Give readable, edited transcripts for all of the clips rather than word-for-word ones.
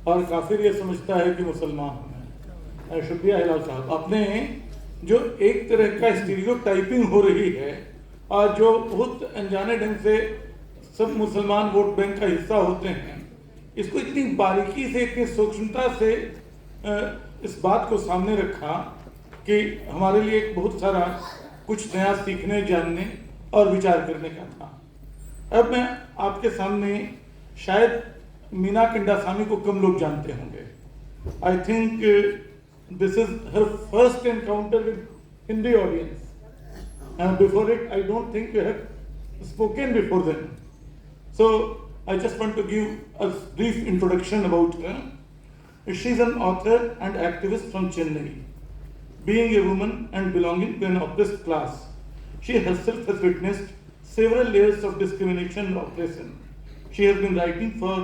और काफिर ये समझता है कि मुसलमान हैं। शुक्रिया हिलाल साहब, आपने जो एक तरह का स्टीरियोटाइपिंग हो रही है और जो बहुत अनजाने ढंग से सब मुसलमान वोट बैंक का हिस्सा होते हैं, इसको इतनी बारीकी से, इतनी सूक्ष्मता से इस बात को सामने रखा कि हमारे लिए एक बहुत सारा कुछ नया सीखने, जानने और विचार करने का था। अब मैं आपके सामने, शायद मीना कंडासामी को कम लोग जानते होंगे। I think this is her first encounter with Hindi audience, and before it I don't think we have spoken before then. So I just want to give a brief introduction about her. She's an author and activist from Chennai. Being a woman and belonging to an oppressed class, she herself has witnessed several layers of discrimination and oppression. She has been writing for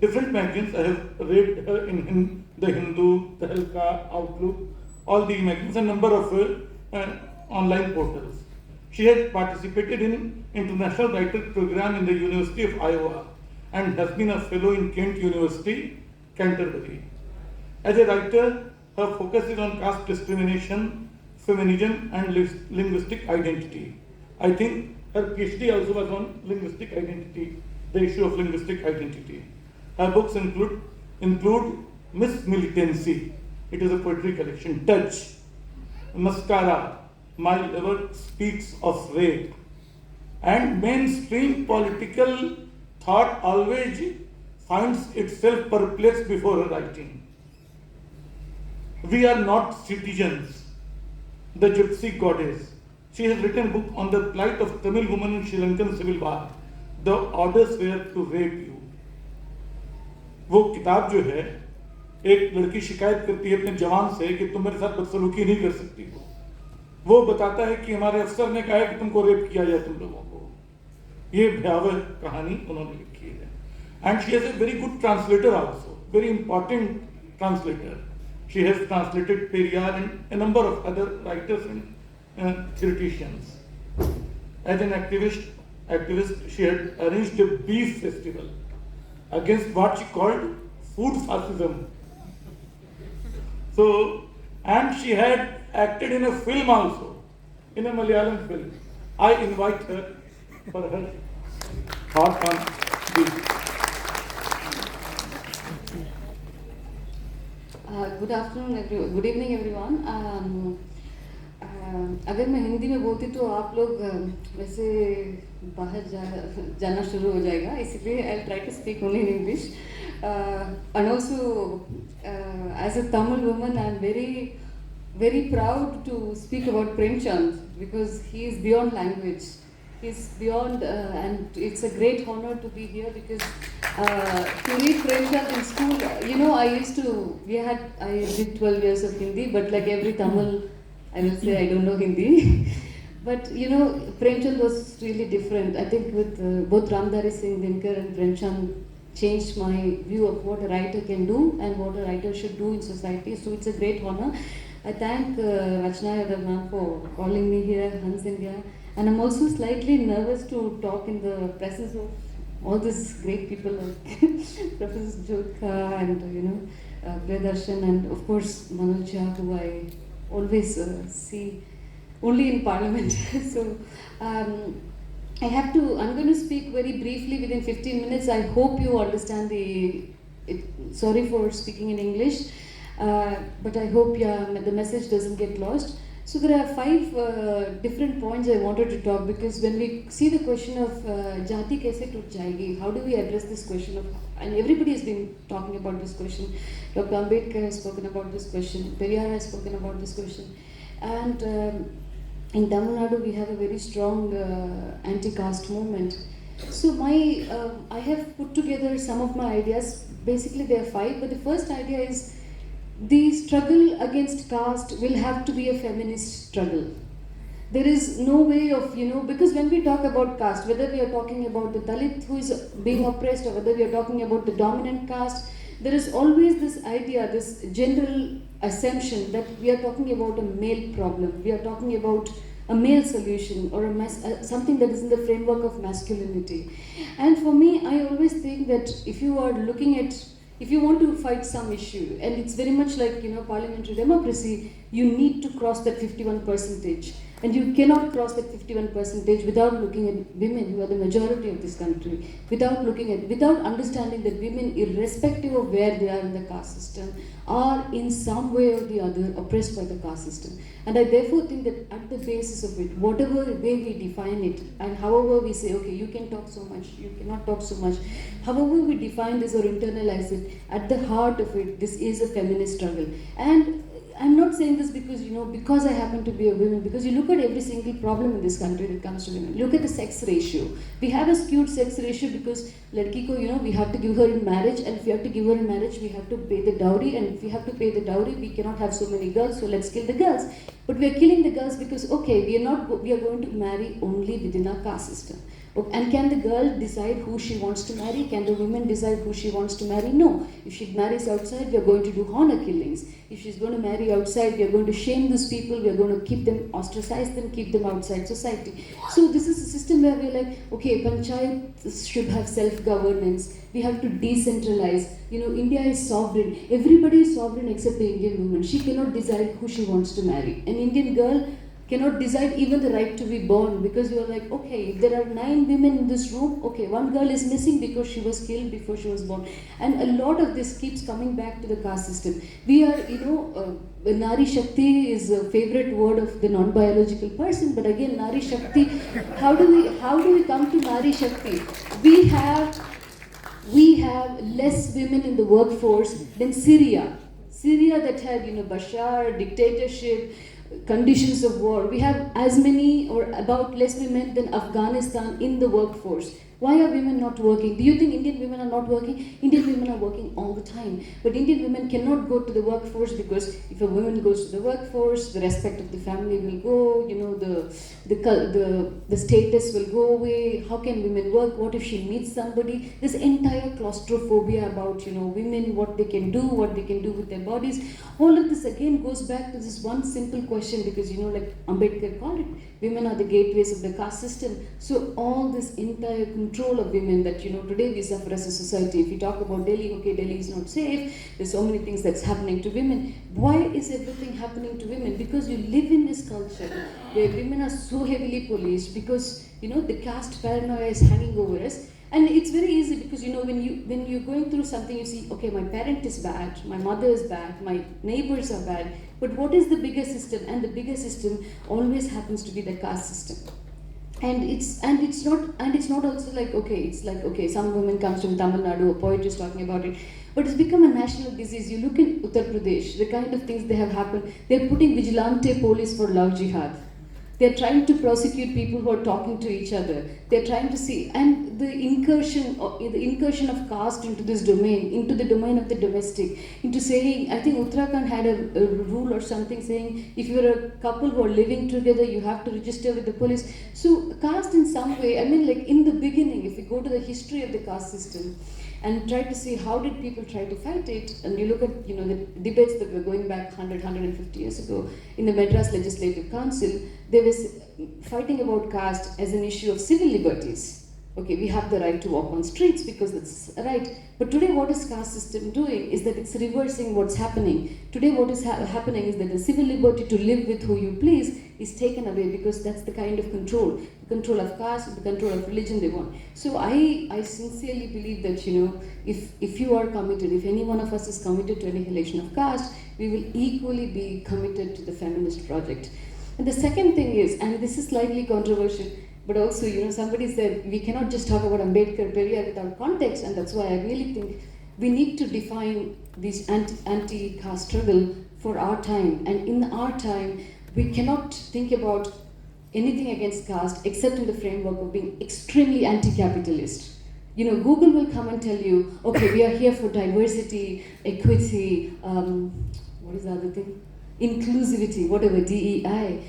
different magazines. I have read her in The Hindu, Tehelka, Outlook, all the magazines, a number of online portals. She has participated in International Writer Program in the University of Iowa and has been a fellow in Kent University, Canterbury. As a writer, her focus is on caste discrimination, feminism and linguistic identity. I think her PhD also was on linguistic identity, the issue of linguistic identity. Her books include Miss Militancy, it is a poetry collection, Touch, Mascara, My Lover Speaks of Rape, and mainstream political thought always finds itself perplexed before her writing. We Are Not Citizens, The Gypsy Goddess. She has written a book on the plight of Tamil women in Sri Lankan civil war. The orders were to rape you. वो किताब जो है, एक लड़की शिकायत करती है अपने जवान से कि तुम मेरे साथ बदसलूकी नहीं कर सकती हो। वो बताता है कि हमारे अफसर ने कहा है कि तुमको रेप किया जाए तुम लोगों को। ये भयावह कहानी उन्होंने लिखी है। And she has a very good translator also, very important translator. She has translated Periyar and A number of other writers and theoreticians. As an activist, she had arranged a beef festival against what she called food fascism. So, and she had acted in a film also, in a Malayalam film. I invite her for her thought on this. Good afternoon, good evening everyone. अगर मैं हिंदी में बोलती तो आप लोग वैसे बाहर जाना शुरू हो जाएगा, इसलिए I'll try to speak only in English. And also, as a Tamil woman, I'm very proud to speak about Premchand because he is beyond language. He's beyond, and it's a great honor to be here because to read Premchand in school, you know, I did 12 years of Hindi, but like every Tamil, I will say I don't know Hindi. But you know, Premchand was really different. I think with both Ramdhari Singh Dinkar and Premchand changed my view of what a writer can do and what a writer should do in society. So it's a great honor. I thank Rachna Yadav for calling me here, Hans India, and I'm also slightly nervous to talk in the presence of all these great people like Professor Jodhka and Priyadarshana and of course Manoj Jha, who I always see only in Parliament. So I'm going to speak very briefly within 15 minutes. I hope you understand sorry for speaking in English, but I hope the message doesn't get lost. So there are 5 different points I wanted to talk because when we see the question of Jati kaise toot jayegi, how do we address this question of, and everybody has been talking about this question. Dr. Ambedkar has spoken about this question, Periyar has spoken about this question, and in Tamil Nadu we have a very strong anti-caste movement. So I have put together some of my ideas. Basically there are 5, but the first idea is the struggle against caste will have to be a feminist struggle. There is no way of, because when we talk about caste, whether we are talking about the Dalit who is being oppressed or whether we are talking about the dominant caste, there is always this idea, this general assumption that we are talking about a male problem, we are talking about a male solution or something that is in the framework of masculinity. And for me, I always think that if you are looking at If you want to fight some issue, and it's very much like, parliamentary democracy, you need to cross that 51%. And you cannot cross that 51% without looking at women who are the majority of this country, without understanding that women, irrespective of where they are in the caste system, are in some way or the other oppressed by the caste system. And I therefore think that at the basis of it, whatever way we define it, and however we say, okay, you can talk so much, you cannot talk so much, however we define this or internalize it, at the heart of it, this is a feminist struggle. And I'm not saying this because, because I happen to be a woman, because you look at every single problem in this country that comes to women. Look at the sex ratio. We have a skewed sex ratio because ladki ko, we have to give her in marriage, and if we have to give her in marriage, we have to pay the dowry, and if we have to pay the dowry, we cannot have so many girls, so let's kill the girls. But we are killing the girls because, okay, we are going to marry only within our caste system. And can the girl decide who she wants to marry? Can the woman decide who she wants to marry? No. If she marries outside, we are going to do honor killings. If she's going to marry outside, we are going to shame these people, we are going to keep them, ostracize them, keep them outside society. So this is a system where we're like, okay, panchayat should have self-governance. We have to decentralize. India is sovereign. Everybody is sovereign except the Indian woman. She cannot decide who she wants to marry. An Indian girl cannot decide even the right to be born, because you're like, okay, if there are 9 women in this room, okay, 1 girl is missing because she was killed before she was born. And a lot of this keeps coming back to the caste system. We are, Nari Shakti is a favorite word of the non-biological person, but again, Nari Shakti, how do we come to Nari Shakti? We have less women in the workforce than Syria. Syria that had, Bashar, dictatorship, conditions of war. We have as many or about less women than Afghanistan in the workforce. Why are women not working? Do you think Indian women are not working? Indian women are working all the time. But Indian women cannot go to the workforce because if a woman goes to the workforce, the respect of the family will go, the status will go away. How can women work? What if she meets somebody? This entire claustrophobia about, women, what they can do with their bodies. All of this again goes back to this one simple question because, like Ambedkar called it, women are the gateways of the caste system. So all this entire control of women that, today we suffer as a society. If you talk about Delhi, okay, Delhi is not safe. There's so many things that's happening to women. Why is everything happening to women? Because you live in this culture where women are so heavily policed because, the caste paranoia is hanging over us. And it's very easy because, when you're going through something, you see, okay, my parent is bad, my mother is bad, my neighbors are bad. But what is the bigger system? And the bigger system always happens to be the caste system. And it's not also like, okay, it's like, okay, some woman comes from Tamil Nadu, a poet is talking about it, but it's become a national disease. You look in Uttar Pradesh, the kind of things they have happened. They're putting vigilante police for love jihad. They're trying to prosecute people who are talking to each other. They're trying to see, and the incursion of caste into this domain, into the domain of the domestic, into saying, I think Uttarakhand had a rule or something saying, if you're a couple who are living together, you have to register with the police. So caste in some way, like in the beginning, if you go to the history of the caste system, and try to see how did people try to fight it, and you look at the debates that were going back 150 years ago in the Madras Legislative Council, they were fighting about caste as an issue of civil liberties. Okay, we have the right to walk on streets because that's a right. But today what is caste system doing is that it's reversing what's happening. Today what is happening is that the civil liberty to live with who you please is taken away because that's the kind of control. The control of caste, the control of religion they want. So I sincerely believe that, if you are committed, if any one of us is committed to annihilation of caste, we will equally be committed to the feminist project. And the second thing is, and this is slightly controversial, but also, somebody said we cannot just talk about Ambedkar Periyar without context, and that's why I really think we need to define this anti-caste struggle for our time. And in our time, we cannot think about anything against caste except in the framework of being extremely anti-capitalist. Google will come and tell you, okay, we are here for diversity, equity, what is the other thing? Inclusivity, whatever, DEI.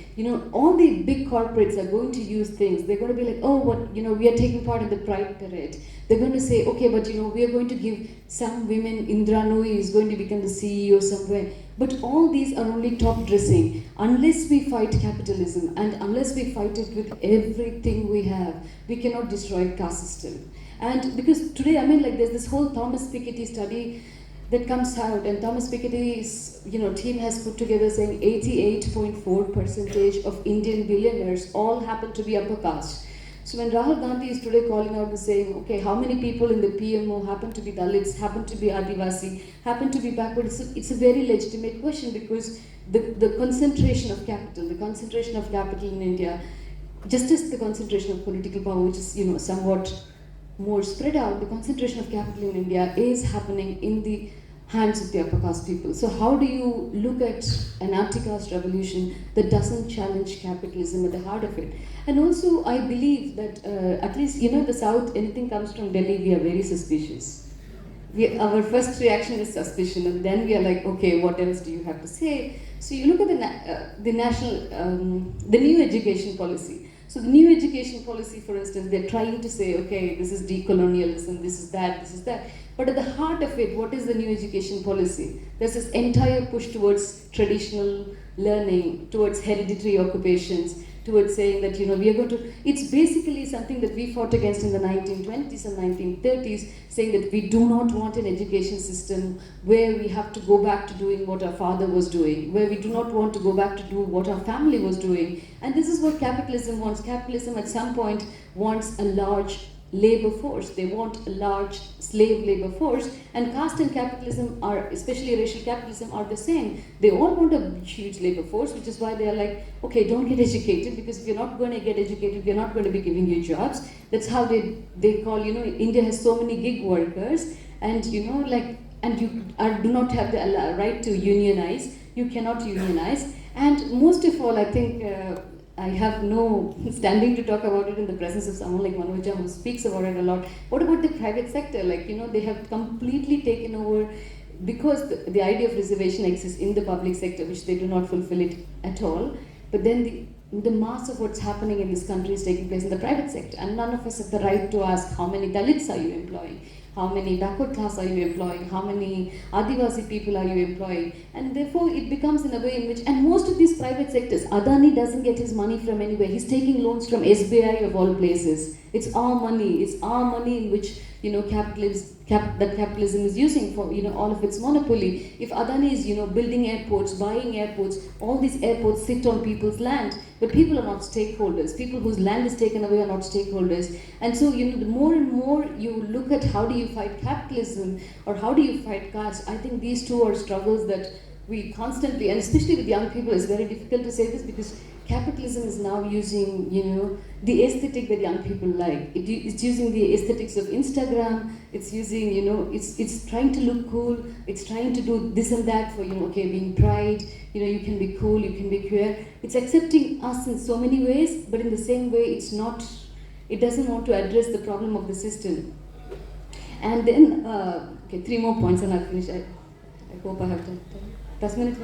All the big corporates are going to use things. They're going to be like, oh, we are taking part in the Pride Parade. They're going to say, okay, but we are going to give some women, Indra Nooyi is going to become the CEO somewhere. But all these are only top dressing. Unless we fight capitalism and unless we fight it with everything we have, we cannot destroy caste system. And because today, there's this whole Thomas Piketty study that comes out, and Thomas Piketty's team has put together saying 88.4% of Indian billionaires all happen to be upper caste. So when Rahul Gandhi is today calling out and saying, okay, how many people in the PMO happen to be Dalits, happen to be Adivasi, happen to be backward, it's a very legitimate question, because the concentration of capital, in India, just as the concentration of political power, which is somewhat more spread out, the concentration of capital in India is happening in the hands of the upper caste people. So how do you look at an anti-caste revolution that doesn't challenge capitalism at the heart of it? And also, I believe that at least the South, anything comes from Delhi, we are very suspicious. Our first reaction is suspicion, and then we are like, okay, what else do you have to say? So you look at the new education policy. So the new education policy, for instance, they're trying to say, okay, this is decolonialism, this is that. But at the heart of it, what is the new education policy? There's this entire push towards traditional learning, towards hereditary occupations, towards saying that, we are going to... It's basically something that we fought against in the 1920s and 1930s, saying that we do not want an education system where we have to go back to doing what our father was doing, where we do not want to go back to do what our family was doing. And this is what capitalism wants. Capitalism at some point wants a large labor force. They want a large slave labor force, and caste and capitalism are, especially racial capitalism, are the same. They all want a huge labor force, which is why they are like, okay, don't get educated, because if you're not going to get educated, we're not going to be giving you jobs. That's how they call, India has so many gig workers, and you do not have the right to unionize. You cannot unionize. And most of all, I think I have no standing to talk about it in the presence of someone like Manoja, who speaks about it a lot. What about the private sector? They have completely taken over, because the idea of reservation exists in the public sector, which they do not fulfill it at all. But then the mass of what's happening in this country is taking place in the private sector, and none of us have the right to ask how many Dalits are you employing, how many backward class are you employing, how many Adivasi people are you employing, and therefore it becomes in a way in which, and most of these private sectors, Adani doesn't get his money from anywhere. He's taking loans from SBI of all places. It's our money in which capitalism is using for all of its monopoly. If Adani is building airports, buying airports, all these airports sit on people's land, but people are not stakeholders. People whose land is taken away are not stakeholders. And so the more and more you look at how do you fight capitalism or how do you fight caste, I think these two are struggles that we constantly, and especially with young people, it's very difficult to say this, because capitalism is now using, the aesthetic that young people like. It's using the aesthetics of Instagram. It's using, it's trying to look cool. It's trying to do this and that for, being pride. You can be cool, you can be queer. It's accepting us in so many ways, but in the same way, it doesn't want to address the problem of the system. And then, 3 more points and I'll finish. I hope I have time. 10 minutes,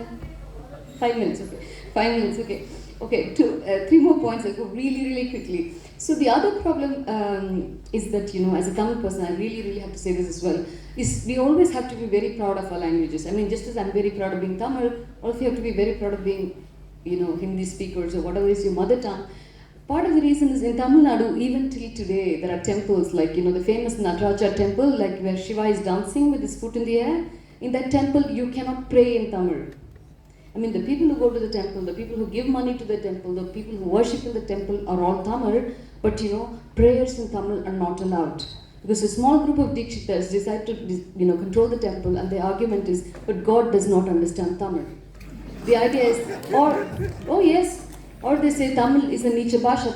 5 minutes, okay. 5 minutes, okay. Okay, 3 more points. I'll go really, really quickly. So the other problem is that, as a Tamil person, I really, really have to say this as well, is we always have to be very proud of our languages. I mean, just as I'm very proud of being Tamil, all of you have to be very proud of being, Hindi speakers or whatever is your mother tongue. Part of the reason is in Tamil Nadu, even till today, there are temples like, the famous Nataraja temple, like where Shiva is dancing with his foot in the air. In that temple, you cannot pray in Tamil. I mean, the people who go to the temple, the people who give money to the temple, the people who worship in the temple are all Tamil, but prayers in Tamil are not allowed. Because a small group of Dikshitas decide to control the temple, and the argument is, but God does not understand Tamil. The idea is, or they say Tamil is a Nicha Bhasha,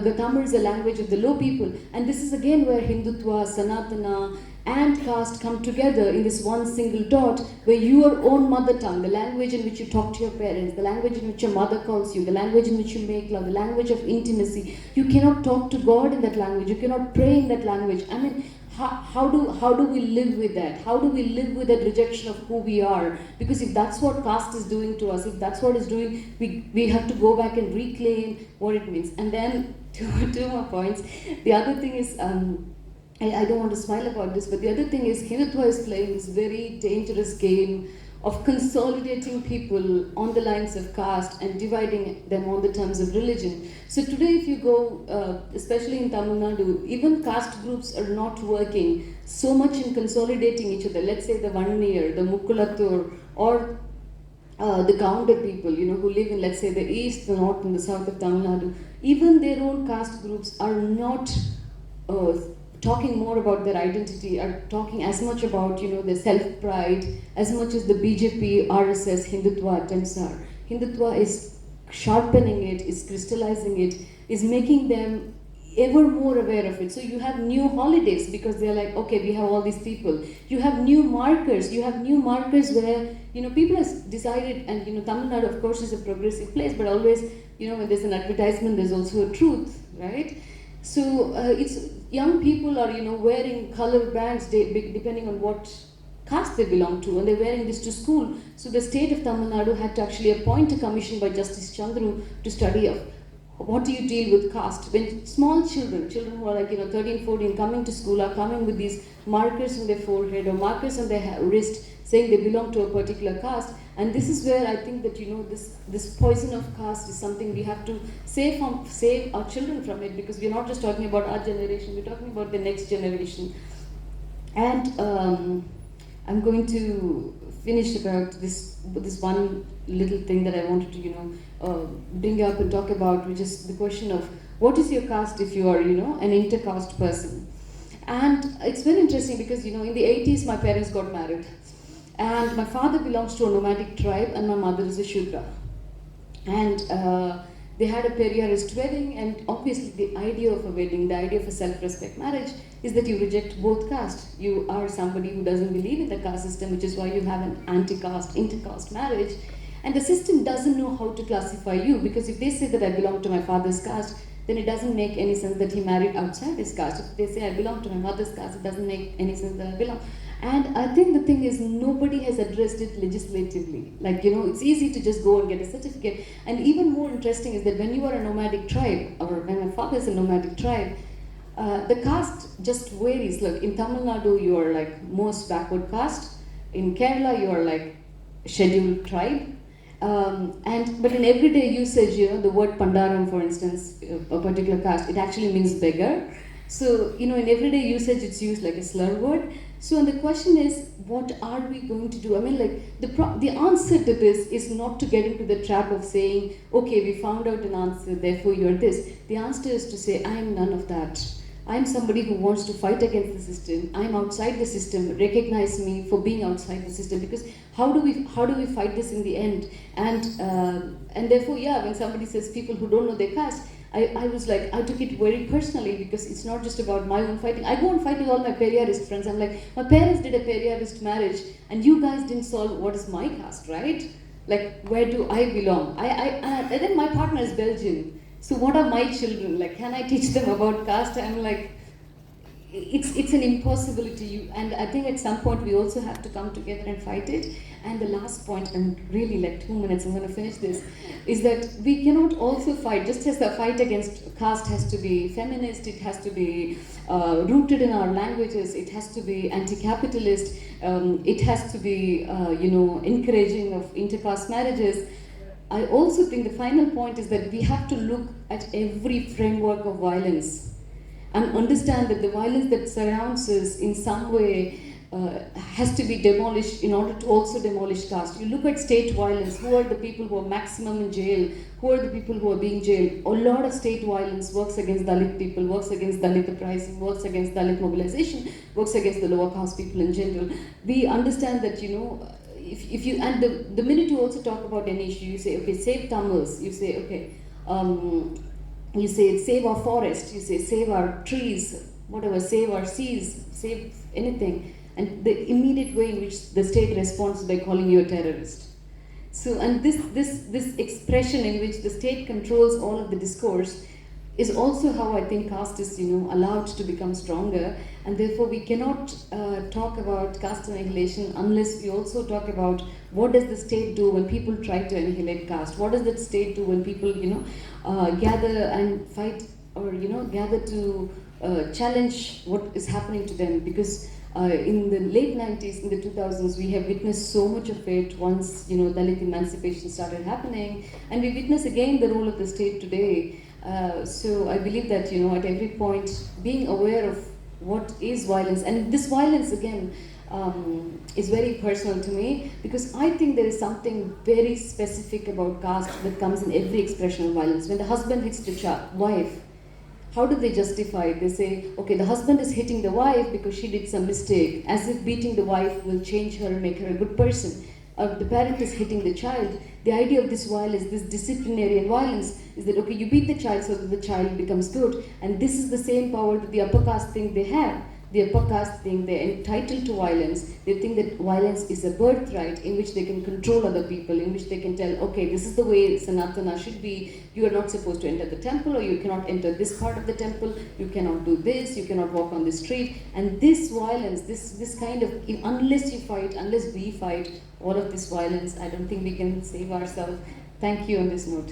the Tamil is a language of the low people, and this is again where Hindutva, Sanatana, and caste come together in this one single dot, where your own mother tongue, the language in which you talk to your parents, the language in which your mother calls you, the language in which you make love, the language of intimacy, you cannot talk to God in that language, you cannot pray in that language. I mean, how do we live with that? How do we live with that rejection of who we are? Because if that's what caste is doing to us, if that's what it's doing, we have to go back and reclaim what it means. And then two more points. The other thing is, I don't want to smile about this, but the other thing is Hindutva is playing this very dangerous game of consolidating people on the lines of caste and dividing them on the terms of religion. So today if you go, especially in Tamil Nadu, even caste groups are not working so much in consolidating each other. Let's say the Vanneer, the Mukkulathur, or the Gaunda people, who live in, let's say, the east, the north, and the south of Tamil Nadu, even their own caste groups are not talking more about their identity, are talking as much about, their self-pride, as much as the BJP, RSS, Hindutva attempts are. Hindutva is sharpening it, is crystallizing it, is making them ever more aware of it. So you have new holidays because they're like, okay, we have all these people. You have new markers. You have new markers where, people have decided, and, Tamil Nadu, of course, is a progressive place, but always, when there's an advertisement, there's also a truth, right? So it's young people are, wearing color bands depending on what caste they belong to, and they're wearing this to school. So the state of Tamil Nadu had to actually appoint a commission by Justice Chandru to study of what do you deal with caste. When small children who are like 13, 14 coming to school are coming with these markers on their forehead or markers on their wrist saying they belong to a particular caste, and this is where I think that this poison of caste is something we have to save our children from it, because we're not just talking about our generation, we're talking about the next generation. And I'm going to finish about this one little thing that I wanted to bring up and talk about, which is the question of what is your caste if you are an intercaste person. And it's very interesting because in the 80s my parents got married, and my father belongs to a nomadic tribe and my mother is a Shudra, and they had a Periyarist wedding, and obviously the idea of a wedding, the idea of a self-respect marriage is that you reject both caste. You are somebody who doesn't believe in the caste system, which is why you have an anti-caste, intercaste marriage. And the system doesn't know how to classify you, because if they say that I belong to my father's caste, then it doesn't make any sense that he married outside his caste. If they say I belong to my mother's caste, it doesn't make any sense that I belong. And I think the thing is, nobody has addressed it legislatively. Like, it's easy to just go and get a certificate. And even more interesting is that when you are a nomadic tribe, or when my father is a nomadic tribe, the caste just varies. Look, in Tamil Nadu, you are like most backward caste. In Kerala, you are like scheduled tribe. But in everyday usage, the word Pandaram, for instance, a particular caste, it actually means beggar. So, in everyday usage, it's used like a slur word. So, and the question is, what are we going to do? I mean, like, the answer to this is not to get into the trap of saying, okay, we found out an answer, therefore you're this. The answer is to say, I am none of that. I'm somebody who wants to fight against the system. I'm outside the system. Recognize me for being outside the system. Because how do we fight this in the end? And therefore, yeah, when somebody says people who don't know their caste, I was like, I took it very personally, because it's not just about my own fighting. I go and fight with all my Periyarist friends. I'm like, my parents did a Periyarist marriage, and you guys didn't solve what is my caste, right? Like, where do I belong? And then my partner is Belgian. So what are my children? Like, can I teach them about caste? I'm like, it's an impossibility. And I think at some point we also have to come together and fight it. And the last point, and really like 2 minutes, I'm going to finish this, is that we cannot also fight, just as the fight against caste has to be feminist, it has to be rooted in our languages, it has to be anti-capitalist, it has to be, encouraging of intercaste marriages. I also think the final point is that we have to look at every framework of violence and understand that the violence that surrounds us in some way has to be demolished in order to also demolish caste. You look at state violence, who are the people who are maximum in jail, who are the people who are being jailed. A lot of state violence works against Dalit people, works against Dalit uprising, works against Dalit mobilization, works against the lower caste people in general. We understand that, if you, and the minute you also talk about any issue, you say, okay, save Tamils, you say, okay, you say, save our forest, you say, save our trees, whatever, save our seas, save anything. And the immediate way in which the state responds by calling you a terrorist. So, and this expression in which the state controls all of the discourse is also how I think caste is, allowed to become stronger. And therefore we cannot talk about caste annihilation unless we also talk about what does the state do when people try to annihilate caste? What does the state do when people, gather and fight, or, gather to challenge what is happening to them? Because In the late 90s, in the 2000s, we have witnessed so much of it once, you know, Dalit emancipation started happening, and we witness again the role of the state today. So I believe that, you know, at every point, being aware of what is violence, and this violence again is very personal to me, because I think there is something very specific about caste that comes in every expression of violence. When the husband hits the wife, how do they justify it? They say, okay, the husband is hitting the wife because she did some mistake, as if beating the wife will change her and make her a good person. Or the parent is hitting the child. The idea of this violence, this disciplinary violence, is that, okay, you beat the child so that the child becomes good. And this is the same power that the upper caste think they have. The upper caste think they're entitled to violence. They think that violence is a birthright in which they can control other people, in which they can tell, okay, this is the way Sanatana should be. You are not supposed to enter the temple, or you cannot enter this part of the temple. You cannot do this. You cannot walk on the street. And this violence, this kind of, unless you fight, unless we fight all of this violence, I don't think we can save ourselves. Thank you on this note.